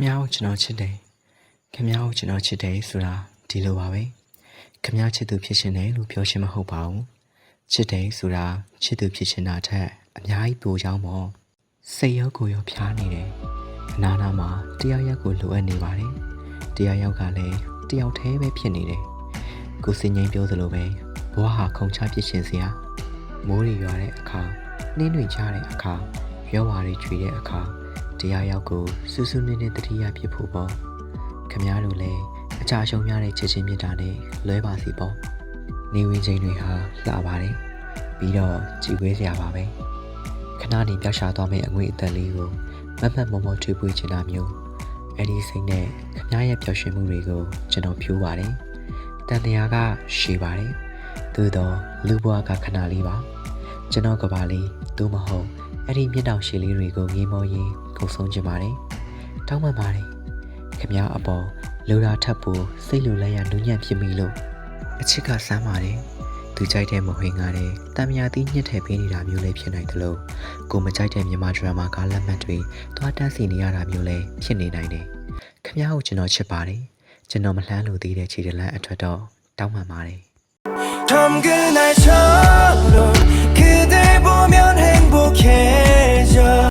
မြောက်ကျွန်တော်ချစ်တယ်ခင်ဗျားကိုကျွန်တော်ချစ်တယ်ဆိုတာဒီလိုပါပဲခင်ဗျားချစ်သူဖြစ်ရှင်တယ်လို့ပြောရှင်းမဟုတ်ပါဘူးချစ်တယ်ဆိုတာချစ်သူဖြစ်ရှင်တာထက်အများကြီးပိုကြောင်းပေါ့စိတ်ရောကိုယ်ရောဖျားနေတယ်အနာနာမှာတယောက်ယောက်ကိုလိုအပ်နေပါတယ်တယောက်ယောက်ကလည်းတယောက်တည်းပဲဖြစ်နေတယ်ကိုစင်ငိမ့်ပြောသလိုပဲဘဝဟာခုံချဖြစ်ရှင်စရာမိုးတွေရွာတဲ့အခါနှင်းတွေချတဲ့အခါရွာဝါတွေကျွေတဲ့အခါတရားရောက်ကိုစူးစူးနင်းနင်းတတိယဖြစ်ဖို့ပေါ့ခမများတို့လည်းအချာရှုံများတဲ့ချစ်ချင်းမြတ်တာနဲ့လွဲပါစီပေါ့နေဝင်ချိန်တွေဟာလှပါတယ်ပြီးတော့ကြည်ဝဲစရာပါပဲခဏနေပြောက်ရှာသွားမယ့်အငွေအသက်လေးကိုမတ်မတ်မောမောထွေးပွေးချင်တာမျိုးအဲ့ဒီစိတ်နဲ့ခမရဲ့ပျော်ရွှင်မှုတွေကိုကျွန်တော်ဖြိုးပါတယ်တန်တရားကရှည်ပါတယ်သို့တော့လူဘွားကခဏလေးပါကျွန်တော်ကပါလေးသို့မဟုတ်အဲ့ဒီမြင့်တောင်ရှည်လေးတွေကိုငေးမောရင်းကိုဆုံးချင်ပါတယ်တောင်းပန်ပါတယ်ခင်ဗျားအပေါ်လိုရာထပ်ဖို့စိတ်လိုလဲရနူးညံ့ဖြစ်မိလို့အချစ်ကစမ်းပါတယ်သူကြိုက်တဲ့မဟွေငါတဲ့တံမြာသီးညှစ်ထည့်ပေးနေတာမျိုးလည်းဖြစ်နိုင်တယ်လို့ကိုမကြိုက်တဲ့မြန်မာဒရာမာကားလက်မှတ်တွေသွားတန်းစီနေရတာမျိုးလည်းဖြစ်နေနိုင်တယ်ခင်ဗျားကိုကျွန်တော်ချစ်ပါတယ်ကျွန်တော်မလှမ်းလို့သေးတဲ့ခြေတလန့်အထွက်တော့တောင်းပန်ပါတယ် 탐근할처럼 그대 보면 행복해